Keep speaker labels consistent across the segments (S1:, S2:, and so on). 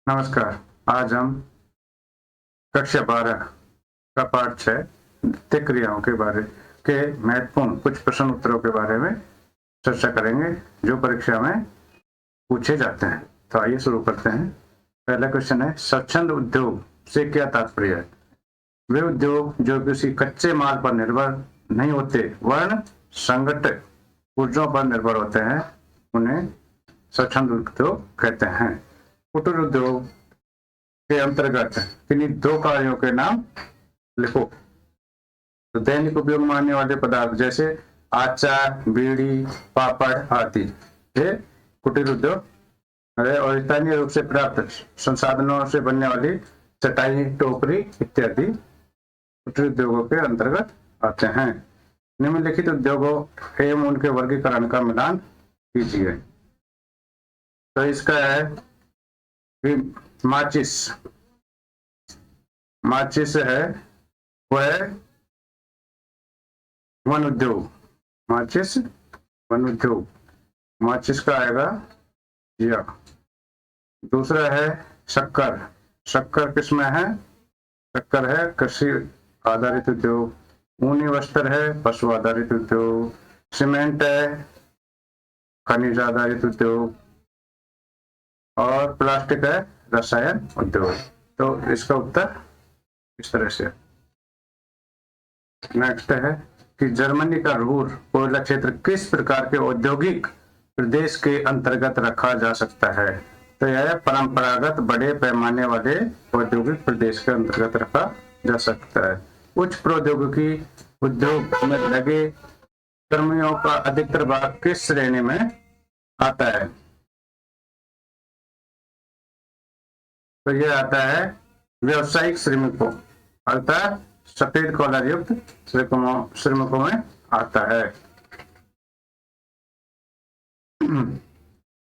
S1: नमस्कार। आज हम कक्षा 12 का पाठ 6 वित्तीय क्रियाओं के बारे के महत्वपूर्ण कुछ प्रश्न उत्तरों के बारे में चर्चा करेंगे जो परीक्षा में पूछे जाते हैं। तो आइए शुरू करते हैं। पहला क्वेश्चन है, स्वच्छंद उद्योग से क्या तात्पर्य है? वे उद्योग जो किसी कच्चे माल पर निर्भर नहीं होते वरन संगठित पुर्जों पर निर्भर होते हैं, उन्हें स्वच्छंद उद्योग कहते हैं। कुटीर उद्योग के अंतर्गत किन्हीं दो कार्यों के नाम लिखो। तो दैनिक उपयोग में आने वाले पदार्थ जैसे आचार, बीड़ी, पापड़ आदि ये कुटीर उद्योग है और स्थानीय रूप से प्राप्त संसाधनों से बनने वाली चटाई, टोकरी इत्यादि कुटीर उद्योगों के अंतर्गत आते हैं। निम्नलिखित उद्योगों एवं उनके वर्गीकरण का मिलान कीजिए। तो इसका है कि माचिस है वह वन उद्योग, माचिस वन उद्योग, माचिस का आएगा या। दूसरा है शक्कर, शक्कर किसमें है? शक्कर है कृषि आधारित उद्योग। ऊनी वस्त्र है पशु आधारित उद्योग। सीमेंट है खनिज आधारित उद्योग और प्लास्टिक है रसायन उद्योग। तो इसका उत्तर इस तरह से। नेक्स्ट है कि जर्मनी का रूर कोयला क्षेत्र किस प्रकार के औद्योगिक प्रदेश के अंतर्गत रखा जा सकता है? तो यह परंपरागत बड़े पैमाने वाले औद्योगिक प्रदेश के अंतर्गत रखा जा सकता है। उच्च प्रौद्योगिकी उद्योग में लगे कर्मियों का अधिकतर भाग किस श्रेणी में आता है? तो यह आता है व्यावसायिक श्रमिकों अर्थात सफेद कॉलर युक्त श्रमिकों में आता है।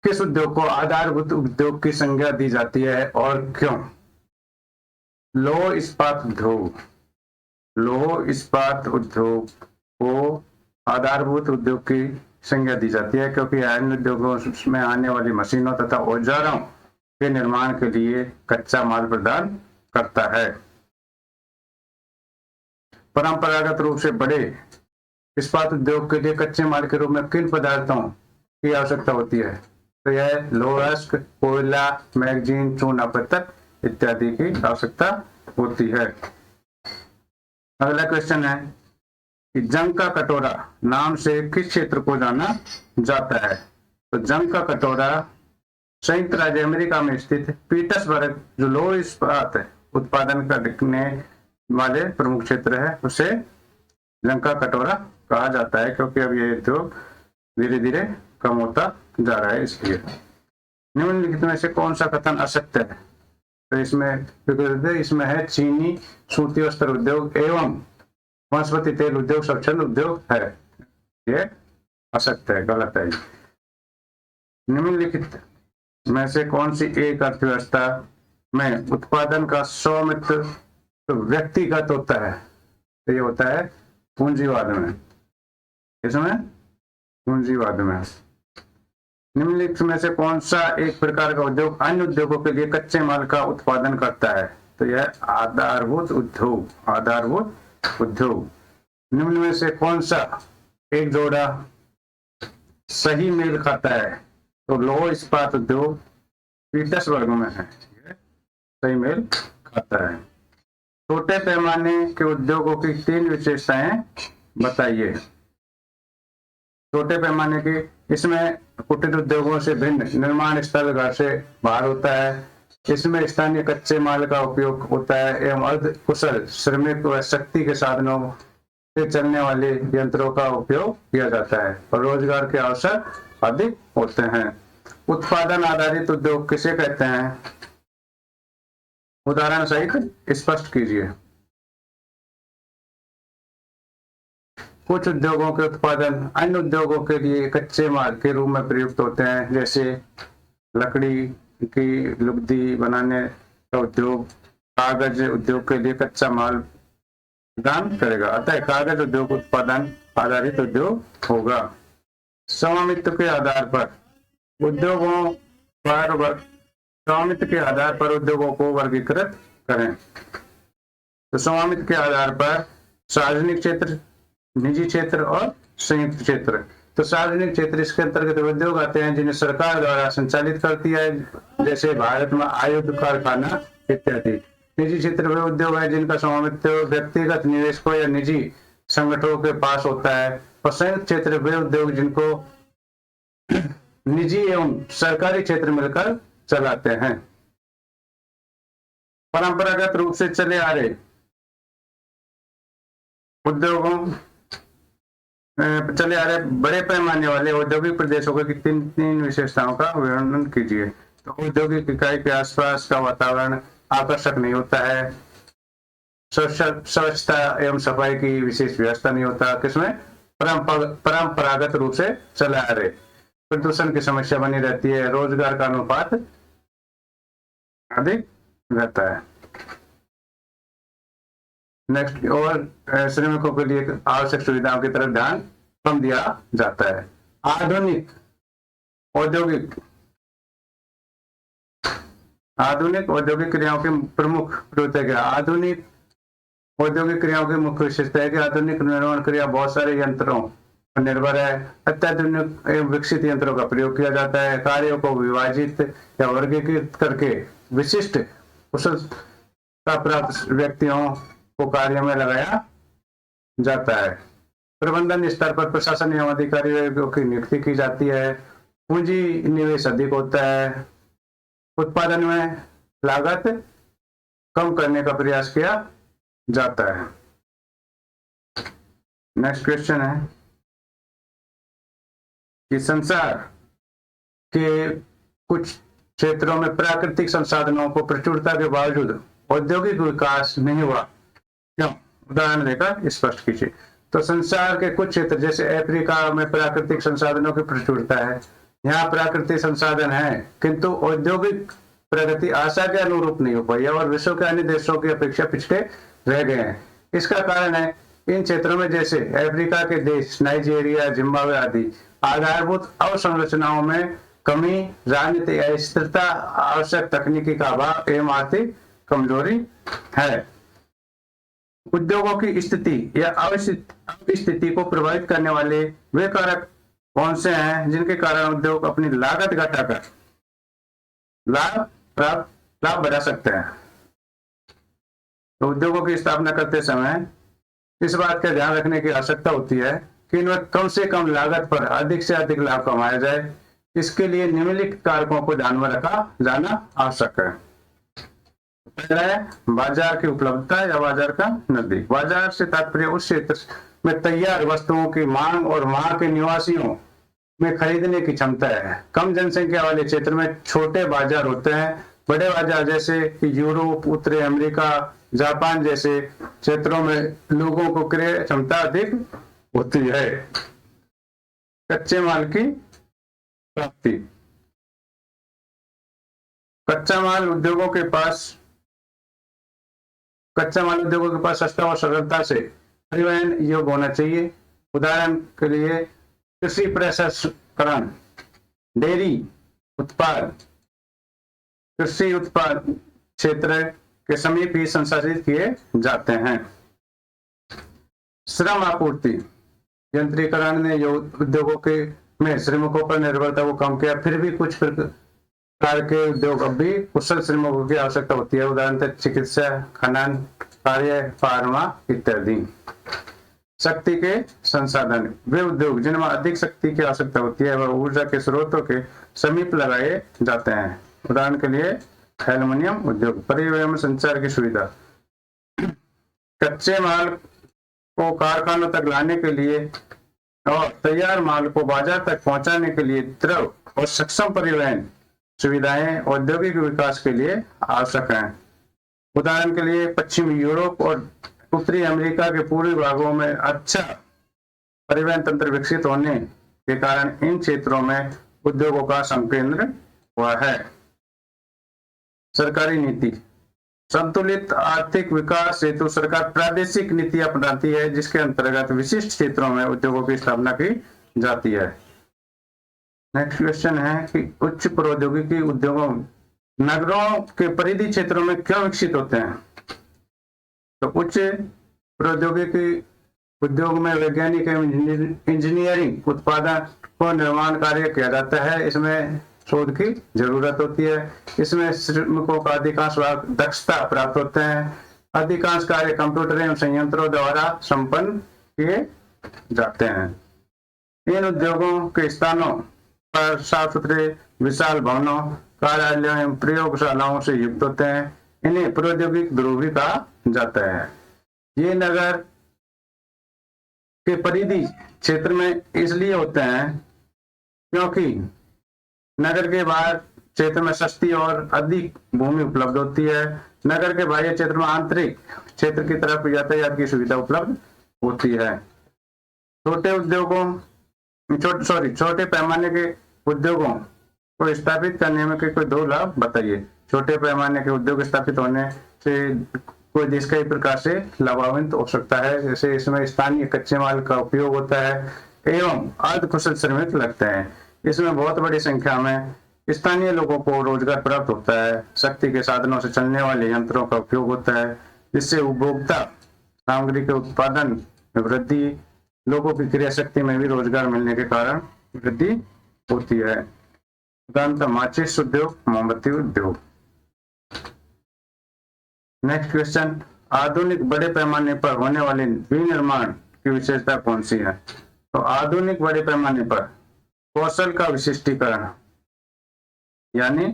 S1: किस उद्योग को आधारभूत उद्योग की संज्ञा दी जाती है और क्यों? लौह इस्पात उद्योग, लौह इस्पात उद्योग को आधारभूत उद्योग की संज्ञा दी जाती है क्योंकि अन्य उद्योगों में आने वाली मशीनों तथा औजारों के निर्माण के लिए कच्चा माल प्रदान करता है। परंपरागत रूप से बड़े इस्पात उद्योग के लिए कच्चे माल के रूप में किन पदार्थों की आवश्यकता होती है? तो यह लोहा, कोयला, मैगजीन, चूना पत्थर इत्यादि की आवश्यकता होती है। अगला क्वेश्चन है कि जंग का कटोरा नाम से किस क्षेत्र को जाना जाता है? तो जंग का कटोरा संयुक्त राज्य अमेरिका में स्थित पीटर्सबर्ग जो लौह इस्पात उत्पादन करने वाले प्रमुख क्षेत्र है उसे जंग का कटोरा कहा जाता है क्योंकि अब ये उद्योग धीरे धीरे कम होता जा रहा है इसलिए। निम्नलिखित में से कौन सा कथन असत्य है? तो इसमें है चीनी सूती वस्त्र उद्योग एवं वनस्पति तेल उद्योग स्वच्छंद उद्योग है। ये असत्य है, गलत है। निम्नलिखित में से कौन सी एक अर्थव्यवस्था में उत्पादन का स्वामित्व तो व्यक्तिगत होता है? तो ये होता है पूंजीवाद में। इसमें पूंजीवाद में। निम्नलिखित में से कौन सा एक प्रकार का उद्योग अन्य उद्योगों के लिए कच्चे माल का उत्पादन करता है? तो यह आधारभूत उद्योग, आधारभूत उद्योग। निम्न में से कौन सा एक जोड़ा सही मेल खाता है? तो लौह इस्पात उद्योग पीटर्सबर्ग में है, सही मेल खाता है। छोटे पैमाने के उद्योगों की 3 विशेषताएं बताइए। छोटे पैमाने की, इसमें कुटीर उद्योगों से भिन्न निर्माण स्थल घर से बाहर होता है। इसमें स्थानीय कच्चे माल का उपयोग होता है एवं अर्ध कुशल श्रमिक व शक्ति के साधनों से चलने वाले यंत्रों का उपयोग किया जाता है और रोजगार के अवसर अधिक होते हैं। उत्पादन आधारित उद्योग किसे कहते हैं? उदाहरण सहित स्पष्ट कीजिए। कुछ उद्योगों के उत्पादन अन्य उद्योगों के लिए कच्चे माल के रूप में प्रयुक्त होते हैं, जैसे लकड़ी की लुगदी बनाने का उद्योग कागज उद्योग के लिए कच्चा माल प्रदान करेगा, अतः कागज उद्योग उत्पादन आधारित उद्योग होगा। स्वामित्व के आधार पर उद्योगों पर स्वामित्व के आधार पर उद्योगों को वर्गीकृत करें। तो स्वामित्व के आधार पर सार्वजनिक क्षेत्र, निजी क्षेत्र और संयुक्त क्षेत्र। तो सार्वजनिक क्षेत्र इसके अंतर्गत उद्योग आते हैं जिन्हें सरकार द्वारा संचालित करती है, जैसे भारत में आयुध कारखाना इत्यादि। निजी क्षेत्र वे उद्योग है जिनका स्वामित्व व्यक्तिगत निवेशकों या निजी संगठनों के पास होता है। और संयुक्त क्षेत्र वे उद्योग जिनको निजी एवं सरकारी क्षेत्र मिलकर चलाते हैं। परंपरागत रूप से चले आ रहे उद्योगों चले आ रहे बड़े पैमाने वाले औद्योगिक प्रदेशों की तीन विशेषताओं का वर्णन कीजिए। तो औद्योगिक इकाई के आसपास का वातावरण आकर्षक नहीं होता है, स्वच्छता एवं सफाई की विशेष व्यवस्था नहीं होता, किसमें परंपरागत रूप से चला आ रहे, प्रदूषण की समस्या बनी रहती है, रोजगार का अनुपात अधिक रहता है। नेक्स्ट, और श्रमिकों के लिए आवश्यक सुविधाओं की तरफ ध्यान कम दिया जाता है। आधुनिक औद्योगिक क्रियाओं की प्रमुख विशेषता है। आधुनिक औद्योगिक क्रियाओं की मुख्य विशेषता है कि आधुनिक निर्माण क्रिया बहुत सारे यंत्रों पर निर्भर है। अत्याधुनिक एवं विकसित यंत्रों का प्रयोग किया जाता है। कार्यों को विभाजित या वर्गीकृत करके विशिष्ट कुशलता प्राप्त व्यक्तियों को कार्य में लगाया जाता है। प्रबंधन स्तर पर प्रशासन एवं अधिकारियों की नियुक्ति की जाती है। पूंजी निवेश अधिक होता है। उत्पादन में लागत कम करने का प्रयास किया जाता है। नेक्स्ट क्वेश्चन है कि संसार के कुछ क्षेत्रों में प्राकृतिक संसाधनों को प्रचुरता के बावजूद औद्योगिक विकास नहीं हुआ, क्यों? उदाहरण देकर स्पष्ट कीजिए। तो संसार के कुछ क्षेत्र जैसे अफ्रीका में प्राकृतिक संसाधनों की प्रचुरता है, यहाँ प्राकृतिक संसाधन है, किंतु औद्योगिक प्रगति आशा के अनुरूप नहीं हो पाई और विश्व के अन्य देशों की अपेक्षा पिछड़े रह गए हैं। इसका कारण है इन क्षेत्रों में जैसे अफ्रीका के देश नाइजीरिया, जिम्बाब्वे आदि आधारभूत अवसंरचनाओं में कमी, राजनीतिक अस्थिरता, आवश्यक तकनीकी का अभाव एवं आर्थिक कमजोरी है। उद्योगों की स्थिति या अवस्थिति को प्रभावित करने वाले वे कारक कौन से हैं जिनके कारण उद्योग अपनी लागत घटाकर लाभ बढ़ा सकते हैं? तो उद्योगों की स्थापना करते समय इस बात का ध्यान रखने की आवश्यकता होती है कि इनमें कम से कम लागत पर अधिक से अधिक लाभ कमाया जाए। इसके लिए निम्नलिखित कारकों को ध्यान में रखा जाना आवश्यक है। पहला है बाजार की उपलब्धता या बाजार का नजदीक। बाजार से तात्पर्य उस क्षेत्र में तैयार वस्तुओं की मांग और वहां के निवासियों में खरीदने की क्षमता है। कम जनसंख्या वाले क्षेत्र में छोटे बाजार होते हैं। बड़े बाजार जैसे यूरोप, उत्तरी अमेरिका, जापान जैसे क्षेत्रों में लोगों को क्रय क्षमता अधिक होती है। कच्चे माल की प्राप्ति। कच्चा माल उद्योगों के पास सस्ता और सरलता से परिवहन योग्य होना चाहिए। उदाहरण के लिए कृषि प्रसंस्करण, डेयरी उत्पाद कृषि उत्पाद क्षेत्र के समीप ही संसाधित किए जाते हैं। श्रम आपूर्ति। यंत्रीकरण ने उद्योगों के में श्रमिकों पर निर्भरता को कम किया, फिर भी कुछ प्रकार के उद्योग अब भी कुशल श्रमिकों की आवश्यकता होती है। उदाहरण चिकित्सा, खनन कार्य, फार्मा इत्यादि। शक्ति के संसाधन। वे उद्योग जिनमें अधिक शक्ति की आवश्यकता होती है वह ऊर्जा के स्रोतों के समीप लगाए जाते हैं। उदाहरण के लिए एल्युमिनियम उद्योग। परिवहन संचार की सुविधा। कच्चे माल को कारखानों तक लाने के लिए और तैयार माल को बाजार तक पहुंचाने के लिए द्रव और सक्षम परिवहन सुविधाएं औद्योगिक विकास के लिए आवश्यक हैं। उदाहरण के लिए पश्चिमी यूरोप और उत्तरी अमेरिका के पूर्वी भागों में अच्छा परिवहन तंत्र विकसित होने के कारण इन क्षेत्रों में उद्योगों का संकेंद्र हुआ है। सरकारी नीति। संतुलित आर्थिक विकास हेतु सरकार प्रादेशिक नीति अपनाती है जिसके अंतर्गत विशिष्ट क्षेत्रों में उद्योगों की स्थापना की जाती है। नेक्स्ट क्वेश्चन है कि उच्च प्रौद्योगिकी उद्योगों नगरों के परिधि क्षेत्रों में क्यों विकसित होते हैं? तो उच्च प्रौद्योगिकी उद्योग में वैज्ञानिक एवं इंजीनियरिंग उत्पादन को निर्माण कार्य किया जाता है। इसमें शोध की जरूरत होती है। इसमें श्रमिकों का अधिकांश भाग दक्षता प्राप्त होते हैं। अधिकांश कार्य कंप्यूटर एवं संयंत्रों द्वारा संपन्न किए जाते हैं। इन उद्योगों के स्थानों पर साफ सुथरे विशाल भवनों, कार्यालयों एवं प्रयोगशालाओं से युक्त होते हैं। इन्हें प्रौद्योगिक ध्रुवी कहा जाता है। ये नगर के परिधि क्षेत्र में इसलिए होते हैं क्योंकि नगर के बाहर क्षेत्र में सस्ती और अधिक भूमि उपलब्ध होती है। नगर के बाह्य क्षेत्र में आंतरिक क्षेत्र की तरफ यातायात की सुविधा उपलब्ध होती है। छोटे पैमाने के उद्योगों को स्थापित करने में कोई दो लाभ बताइए। छोटे पैमाने के उद्योग स्थापित होने से कोई देश कई प्रकार से लाभान्वित हो सकता है। जैसे इसमें स्थानीय कच्चे माल का उपयोग होता है एवं अर्ध कुशल श्रमिक लगते हैं। इसमें बहुत बड़ी संख्या में स्थानीय लोगों को रोजगार प्राप्त होता है। शक्ति के साधनों से चलने वाले यंत्रों का उपयोग होता है, जिससे उपभोक्ता सामग्री के उत्पादन में वृद्धि, लोगों की क्रिया शक्ति में भी रोजगार मिलने के कारण वृद्धि होती है। उदाहरणतः माचिस उद्योग, मोमबत्ती उद्योग। नेक्स्ट क्वेश्चन, आधुनिक बड़े पैमाने पर होने वाले विनिर्माण की विशेषता कौन सी है? तो आधुनिक बड़े पैमाने पर कौशल का विशिष्टीकरण, यानी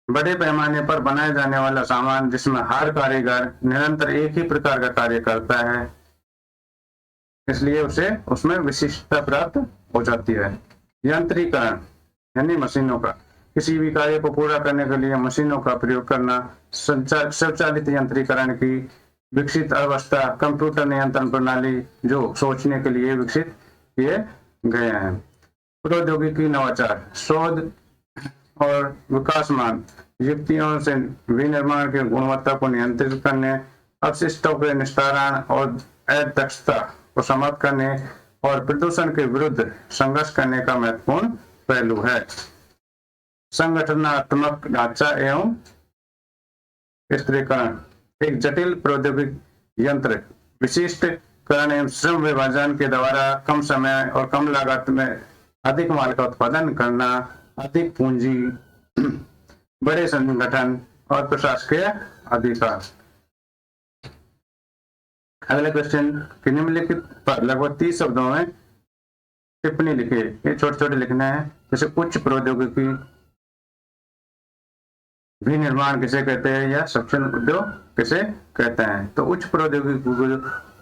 S1: बड़े पैमाने पर बनाए जाने वाला सामान जिसमें हर कारीगर निरंतर एक ही प्रकार का कार्य करता है, इसलिए उसे उसमें विशिष्टता प्राप्त हो जाती है। यंत्रीकरण यानी मशीनों का, किसी भी कार्य को पूरा करने के लिए मशीनों का प्रयोग करना। स्वचालित यंत्रीकरण की विकसित अवस्था कंप्यूटर नियंत्रण प्रणाली जो सोचने के लिए विकसित किए गए हैं। प्रौद्योगिकी नवाचार, शोध और विकासमान युक्तियों से विनिर्माण की गुणवत्ता को नियंत्रित करने, अपशिष्टों के निस्तारण और अदक्षता को समाप्त करने और प्रदूषण के विरुद्ध संघर्ष करने का महत्वपूर्ण पहलू है। संगठनात्मक ढांचा एवं स्थिरीकरण, एक जटिल प्रौद्योगिकी यंत्र विशिष्टकरण एवं श्रम विभाजन के द्वारा कम समय और कम लागत में अधिक माल का उत्पादन करना, अधिक पूंजी, बड़े संगठन और प्रशासकीय अधिकार। अगला क्वेश्चन, निम्नलिखित पर लगभग 30 शब्दों में टिप्पणी लिखिए। ये छोटे छोटे लिखना है। जैसे उच्च प्रौद्योगिकी विनिर्माण किसे कहते हैं या सक्षम उद्योग किसे कहते हैं? तो उच्च प्रौद्योगिकी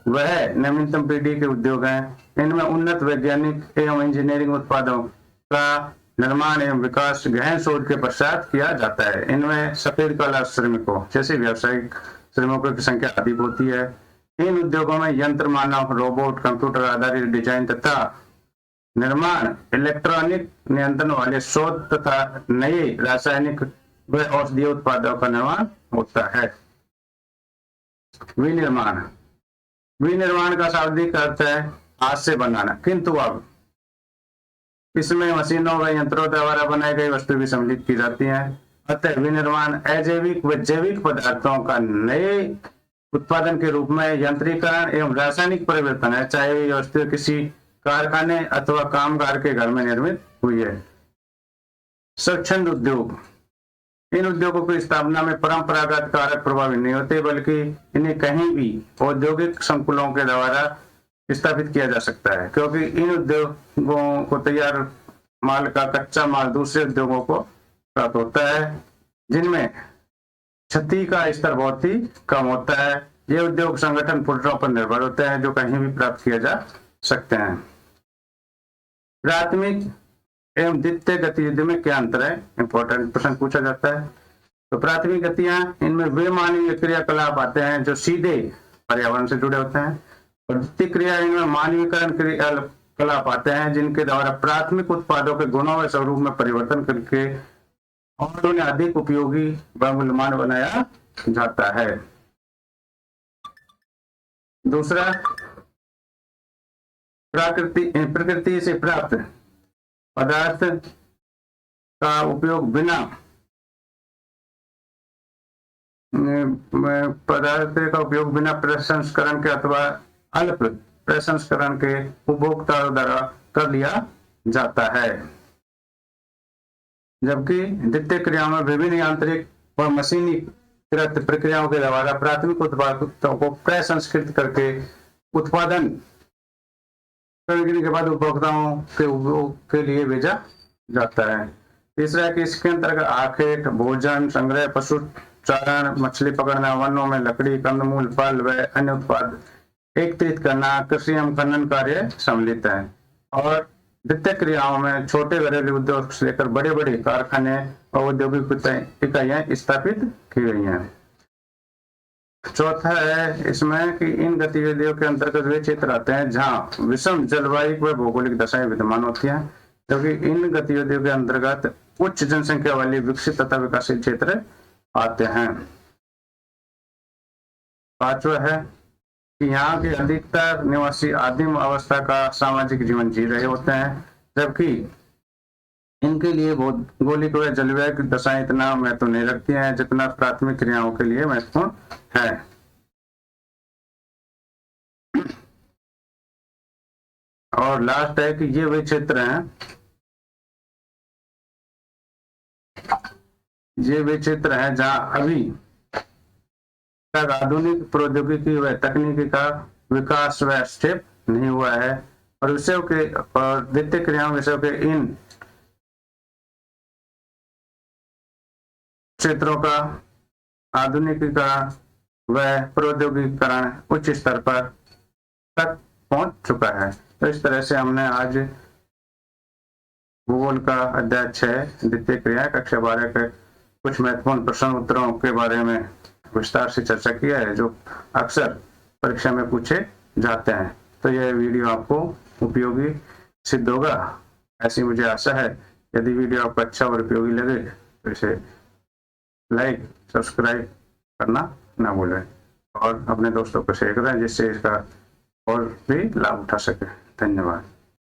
S1: वह नवीनतम पीढ़ी के उद्योग हैं। इनमें उन्नत वैज्ञानिक एवं इंजीनियरिंग उत्पादों का निर्माण एवं विकास गहन शोध के पश्चात किया जाता है। इनमें सफेद कला श्रमिकों जैसे व्यावसायिक श्रमिकों की संख्या अधिक होती है। इन उद्योगों में यंत्र मानव, रोबोट, कंप्यूटर आधारित डिजाइन तथा निर्माण, इलेक्ट्रॉनिक नियंत्रण वाले शोध तथा नए रासायनिक व औषधीय उत्पादों का निर्माण होता है। विनिर्माण, विनिर्माण का शाब्दिक अर्थ है हाथ से बनाना, किंतु अब इसमें मशीनों व यंत्रों द्वारा बनाई गई वस्तु भी सम्मिलित की जाती है। अतः विनिर्माण अजैविक व जैविक पदार्थों का नए उत्पादन के रूप में यंत्रीकरण एवं रासायनिक परिवर्तन है, चाहे ये वस्तु किसी कारखाने अथवा कामगार के घर में निर्मित हुई है। स्वच्छंद उद्योग, इन उद्योगों की स्थापना में परंपरागत कारक प्रभावी नहीं होते, बल्कि इन्हें कहीं भी औद्योगिक संकुलों के द्वारा स्थापित किया जा सकता है, क्योंकि इन उद्योगों को तैयार माल का कच्चा माल दूसरे उद्योगों को प्राप्त होता है, जिनमें क्षति का स्तर बहुत ही कम होता है। ये उद्योग संगठन पुर्जों पर निर्भर होते हैं जो कहीं भी प्राप्त किए जा सकते हैं। प्राथमिक एवं द्वितीय गतिविधि में क्या अंतर है? इंपॉर्टेंट प्रश्न पूछा जाता है। तो प्राथमिक गतियां, इनमें वे मानवीय क्रियाकलाप आते हैं जो सीधे पर्यावरण से जुड़े होते हैं, और द्वितीय क्रिया इनमें मानवीकरण क्रियाकलाप आते हैं जिनके द्वारा प्राथमिक उत्पादों के गुणों व स्वरूप में परिवर्तन करके और उन्हें अधिक उपयोगी व मूल्यवान बनाया जाता है। दूसरा, प्रकृति से प्राप्त पदार्थ का उपयोग बिना पदार्थ का उपयोग बिना प्रसंस्करण के अथवा अल्प प्रसंस्करण के उपभोक्ताओं द्वारा कर लिया जाता है, जबकि द्वितीय क्रियाओं में विभिन्न यांत्रिक और मशीनीकृत प्रक्रियाओं के द्वारा प्राथमिक उत्पादों को प्रसंस्कृत करके उत्पादन करने के बाद उपभोक्ताओं के उपयोग के लिए भेजा जाता है। तीसरा है कि इसके अंतर्गत आखेट, भोजन संग्रह, पशु चारण, मछली पकड़ना, वनों में लकड़ी, कंदमूल, फल व अन्य उत्पाद एकत्रित करना, कृषि एवं खनन कार्य सम्मिलित है। और द्वितीय क्रियाओं में छोटे घरेलू उद्योग से लेकर बड़े बड़े कारखाने और औद्योगिक इकाइयां स्थापित की गई हैं। चौथा है इसमें कि इन गतिविधियों के अंतर्गत वे क्षेत्र आते हैं जहां विषम जलवायु व भौगोलिक दशाएं विद्यमान होती हैं, क्योंकि इन गतिविधियों के अंतर्गत उच्च जनसंख्या वाले विकसित तथा विकासशील क्षेत्र आते हैं। पांचवा है कि यहाँ के अधिकतर निवासी आदिम अवस्था का सामाजिक जीवन जी रहे होते हैं, जबकि इनके लिए भौगोलिक व जलवायु दशाएं इतना महत्व नहीं रखती हैं जितना प्राथमिक क्रियाओं के लिए महत्वपूर्ण है। और लास्ट है कि ये वे क्षेत्र हैं, जहां अभी तक आधुनिक प्रौद्योगिकी व तकनीकी का विकास व स्टेप नहीं हुआ है, और विषयों के और द्वितीय क्रियाओं विषयों के इन क्षेत्रों का आधुनिकीकरण व प्रौद्योगिकीकरण उच्च स्तर पर तक पहुंच चुका है। तो इस तरह से हमने आज भूगोल का अध्याय 6 द्वितीय क्रिया कक्षा 12 के कुछ महत्वपूर्ण प्रश्न उत्तरों के बारे में विस्तार से चर्चा किया है, जो अक्सर परीक्षा में पूछे जाते हैं। तो यह वीडियो आपको उपयोगी सिद्ध होगा, ऐसी मुझे आशा है। यदि वीडियो आपको अच्छा और उपयोगी लगे तो इसे लाइक, सब्सक्राइब करना ना भूलें और अपने दोस्तों को शेयर करें जिससे इसका और भी लाभ उठा सके। धन्यवाद।